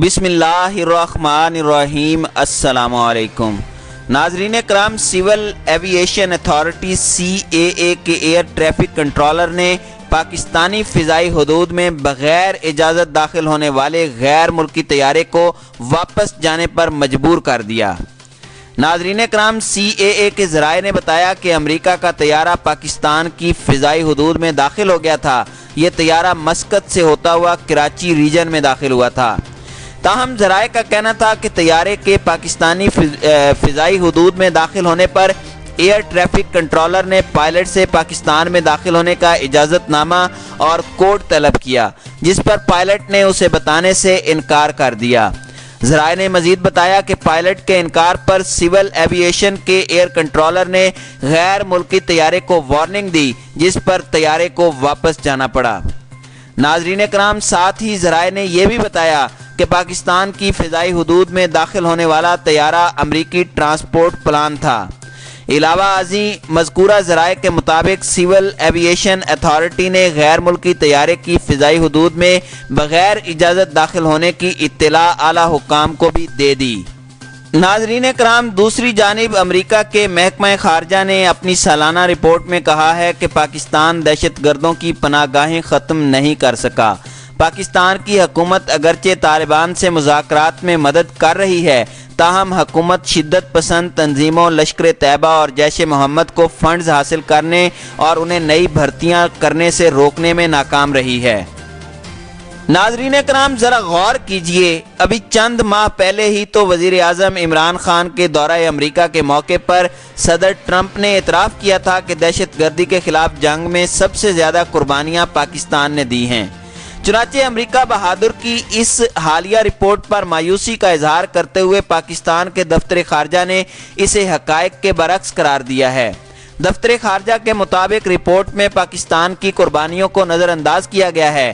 بسم اللہ الرحمن الرحیم۔ السلام علیکم ناظرین کرام، سول ایوییشن اتھارٹی CAA کے ایئر ٹریفک کنٹرولر نے پاکستانی فضائی حدود میں بغیر اجازت داخل ہونے والے غیر ملکی طیارے کو واپس جانے پر مجبور کر دیا۔ ناظرین کرام، CAA کے ذرائع نے بتایا کہ امریکہ کا طیارہ پاکستان کی فضائی حدود میں داخل ہو گیا تھا۔ یہ طیارہ مسقط سے ہوتا ہوا کراچی ریجن میں داخل ہوا تھا۔ تاہم ذرائع کا کہنا تھا کہ طیارے کے پاکستانی فضائی حدود میں داخل ہونے پر ایئر ٹریفک کنٹرولر نے پائلٹ سے پاکستان میں داخل ہونے کا اجازت نامہ اور کوڈ طلب کیا، جس پر پائلٹ نے اسے بتانے سے انکار کر دیا۔ ذرائع نے مزید بتایا کہ پائلٹ کے انکار پر سول ایوییشن کے ایئر کنٹرولر نے غیر ملکی طیارے کو وارننگ دی، جس پر طیارے کو واپس جانا پڑا۔ ناظرین کرام، ساتھ ہی ذرائع نے یہ بھی بتایا کہ پاکستان کی فضائی حدود میں داخل ہونے والا طیارہ امریکی ٹرانسپورٹ پلان تھا۔ علاوہ ازیں مذکورہ ذرائع کے مطابق سول ایوییشن اتھارٹی نے غیر ملکی طیارے کی فضائی حدود میں بغیر اجازت داخل ہونے کی اطلاع اعلیٰ حکام کو بھی دے دی۔ ناظرین کرام، دوسری جانب امریکہ کے محکمہ خارجہ نے اپنی سالانہ رپورٹ میں کہا ہے کہ پاکستان دہشت گردوں کی پناہ گاہیں ختم نہیں کر سکا۔ پاکستان کی حکومت اگرچہ طالبان سے مذاکرات میں مدد کر رہی ہے، تاہم حکومت شدت پسند تنظیموں لشکر طیبہ اور جیش محمد کو فنڈز حاصل کرنے اور انہیں نئی بھرتیاں کرنے سے روکنے میں ناکام رہی ہے۔ ناظرین کرام، ذرا غور کیجئے، ابھی چند ماہ پہلے ہی تو وزیر اعظم عمران خان کے دورہ امریکہ کے موقع پر صدر ٹرمپ نے اعتراف کیا تھا کہ دہشت گردی کے خلاف جنگ میں سب سے زیادہ قربانیاں پاکستان نے دی ہیں۔ چنانچہ امریکہ بہادر کی اس حالیہ رپورٹ پر مایوسی کا اظہار کرتے ہوئے پاکستان کے دفتر خارجہ نے اسے حقائق کے برعکس قرار دیا ہے۔ دفتر خارجہ کے مطابق رپورٹ میں پاکستان کی قربانیوں کو نظر انداز کیا گیا ہے۔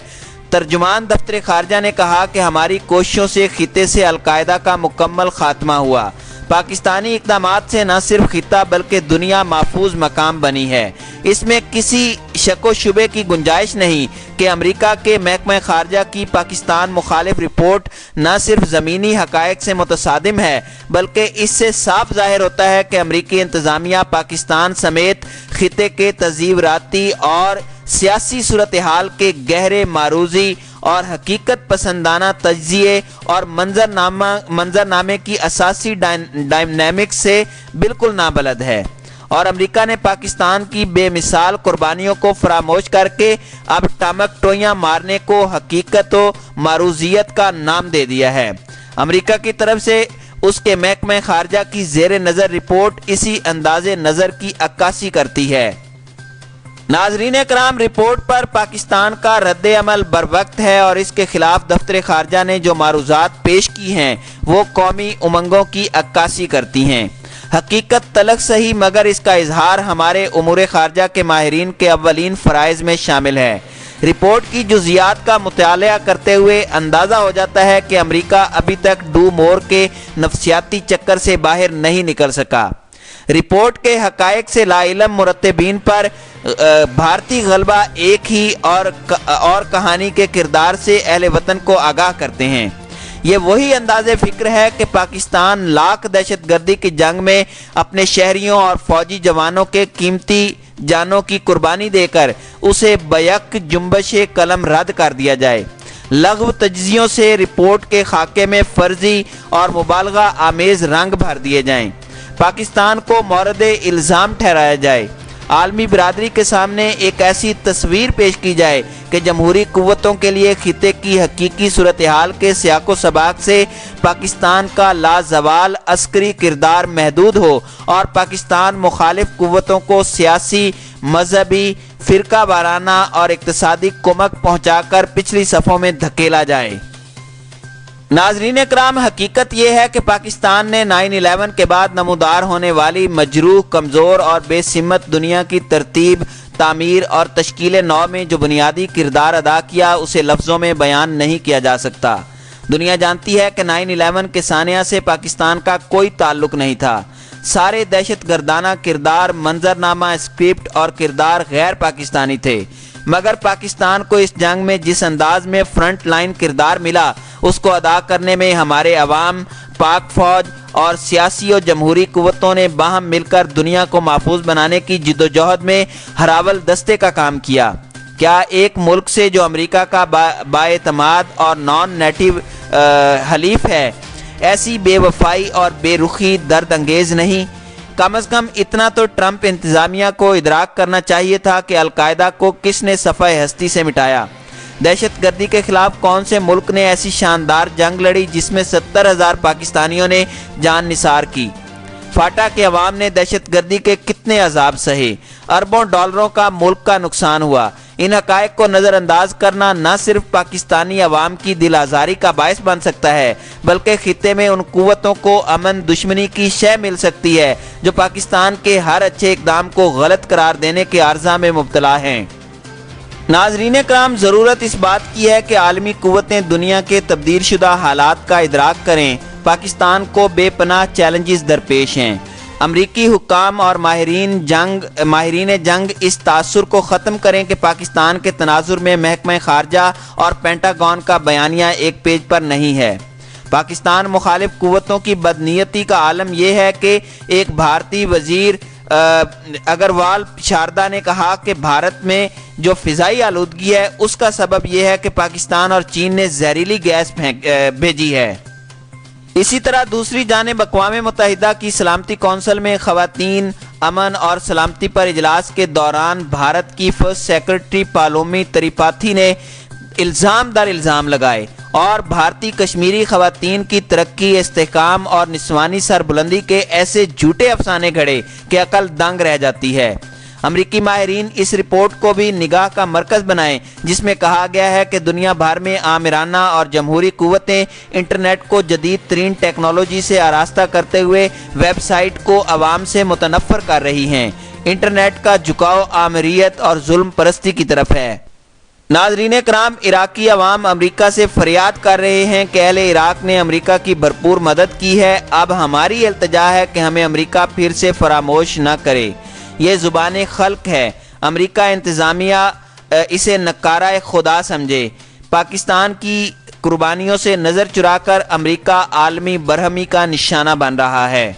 ترجمان دفتر خارجہ نے کہا کہ ہماری کوششوں سے خطے سے القاعدہ کا مکمل خاتمہ ہوا۔ پاکستانی اقدامات سے نہ صرف خطہ بلکہ دنیا محفوظ مقام بنی ہے۔ اس میں کسی شک و شبے کی گنجائش نہیں کہ امریکہ کے محکمہ خارجہ کی پاکستان مخالف رپورٹ نہ صرف زمینی حقائق سے متصادم ہے، بلکہ اس سے صاف ظاہر ہوتا ہے کہ امریکی انتظامیہ پاکستان سمیت خطے کے تزیوراتی اور سیاسی صورتحال کے گہرے معروضی اور حقیقت پسندانہ تجزیے اور منظرنامے کی اساسی ڈائنامکس سے بالکل نابلد ہے، اور امریکہ نے پاکستان کی بے مثال قربانیوں کو فراموش کر کے اب ٹامک ٹوئیاں مارنے کو حقیقت و معروضیت کا نام دے دیا ہے۔ امریکہ کی طرف سے اس کے محکمہ خارجہ کی زیر نظر رپورٹ اسی انداز نظر کی عکاسی کرتی ہے۔ ناظرین کرام، رپورٹ پر پاکستان کا رد عمل بروقت ہے اور اس کے خلاف دفتر خارجہ نے جو معروضات پیش کی ہیں وہ قومی امنگوں کی عکاسی کرتی ہیں۔ حقیقت تلخ سہی، مگر اس کا اظہار ہمارے امور خارجہ کے ماہرین کے اولین فرائض میں شامل ہے۔ رپورٹ کی جزیات کا مطالعہ کرتے ہوئے اندازہ ہو جاتا ہے کہ امریکہ ابھی تک ڈو مور کے نفسیاتی چکر سے باہر نہیں نکل سکا۔ رپورٹ کے حقائق سے لا علم مرتبین پر بھارتی غلبہ ایک ہی اور کہانی کے کردار سے اہل وطن کو آگاہ کرتے ہیں۔ یہ وہی انداز فکر ہے کہ پاکستان لاکھ دہشت گردی کی جنگ میں اپنے شہریوں اور فوجی جوانوں کے قیمتی جانوں کی قربانی دے کر اسے بیک جنبش قلم رد کر دیا جائے۔ لغو تجزیوں سے رپورٹ کے خاکے میں فرضی اور مبالغہ آمیز رنگ بھر دیے جائیں، پاکستان کو مورد الزام ٹھہرایا جائے، عالمی برادری کے سامنے ایک ایسی تصویر پیش کی جائے کہ جمہوری قوتوں کے لیے خطے کی حقیقی صورتحال کے سیاق و سباق سے پاکستان کا لازوال عسکری کردار محدود ہو اور پاکستان مخالف قوتوں کو سیاسی، مذہبی، فرقہ وارانہ اور اقتصادی کمک پہنچا کر پچھلی صفوں میں دھکیلا جائے۔ ناظرین کرام، حقیقت یہ ہے کہ پاکستان نے 9/11 کے بعد نمودار ہونے والی مجروح، کمزور اور بے سمت دنیا کی ترتیب، تعمیر اور تشکیل نو میں جو بنیادی کردار ادا کیا، اسے لفظوں میں بیان نہیں کیا جا سکتا۔ دنیا جانتی ہے کہ 9/11 کے سانحہ سے پاکستان کا کوئی تعلق نہیں تھا۔ سارے دہشت گردانہ کردار، منظرنامہ، اسکرپٹ اور کردار غیر پاکستانی تھے، مگر پاکستان کو اس جنگ میں جس انداز میں فرنٹ لائن کردار ملا، اس کو ادا کرنے میں ہمارے عوام، پاک فوج اور سیاسی و جمہوری قوتوں نے باہم مل کر دنیا کو محفوظ بنانے کی جدوجہد میں ہراول دستے کا کام کیا۔ کیا ایک ملک سے جو امریکہ کا بااعتماد اور نان نیٹو حلیف ہے، ایسی بے وفائی اور بے رخی درد انگیز نہیں؟ کم از کم اتنا تو ٹرمپ انتظامیہ کو ادراک کرنا چاہیے تھا کہ القاعدہ کو کس نے صفحہ ہستی سے مٹایا۔ دہشت گردی کے خلاف کون سے ملک نے ایسی شاندار جنگ لڑی جس میں 70,000 پاکستانیوں نے جان نثار کی؟ فاٹا کے عوام نے دہشت گردی کے کتنے عذاب سہے؟ اربوں ڈالروں کا ملک کا نقصان ہوا۔ ان حقائق کو نظر انداز کرنا نہ صرف پاکستانی عوام کی دل آزاری کا باعث بن سکتا ہے، بلکہ خطے میں ان قوتوں کو امن دشمنی کی شے مل سکتی ہے جو پاکستان کے ہر اچھے اقدام کو غلط قرار دینے کے عرضہ میں مبتلا ہیں۔ ناظرین کرام، ضرورت اس بات کی ہے کہ عالمی قوتیں دنیا کے تبدیل شدہ حالات کا ادراک کریں۔ پاکستان کو بے پناہ چیلنجز درپیش ہیں۔ امریکی حکام اور ماہرین جنگ اس تاثر کو ختم کریں کہ پاکستان کے تناظر میں محکمہ خارجہ اور پینٹاگون کا بیانیہ ایک پیج پر نہیں ہے۔ پاکستان مخالف قوتوں کی بدنیتی کا عالم یہ ہے کہ ایک بھارتی وزیر اگروال شاردا نے کہا کہ بھارت میں جو فضائی آلودگی ہے اس کا سبب یہ ہے کہ پاکستان اور چین نے زہریلی گیس بھیجی ہے۔ اسی طرح دوسری جانب اقوام متحدہ کی سلامتی کونسل میں خواتین، امن اور سلامتی پر اجلاس کے دوران بھارت کی فرسٹ سیکرٹری پالومی تریپاتھی نے الزام در الزام لگائے اور بھارتی کشمیری خواتین کی ترقی، استحکام اور نسوانی سربلندی کے ایسے جھوٹے افسانے گھڑے کہ عقل دنگ رہ جاتی ہے۔ امریکی ماہرین اس رپورٹ کو بھی نگاہ کا مرکز بنائیں جس میں کہا گیا ہے کہ دنیا بھر میں آمرانہ اور جمہوری قوتیں انٹرنیٹ کو جدید ترین ٹیکنالوجی سے آراستہ کرتے ہوئے ویب سائٹ کو عوام سے متنفر کر رہی ہیں۔ انٹرنیٹ کا جھکاؤ آمریت اور ظلم پرستی کی طرف ہے۔ ناظرین کرام، عراقی عوام امریکہ سے فریاد کر رہے ہیں کہ اہل عراق نے امریکہ کی بھرپور مدد کی ہے، اب ہماری التجا ہے کہ ہمیں امریکہ پھر سے فراموش نہ کرے۔ یہ زبان خلق ہے، امریکہ انتظامیہ اسے نکارہ خدا سمجھے۔ پاکستان کی قربانیوں سے نظر چرا کر امریکہ عالمی برہمی کا نشانہ بن رہا ہے۔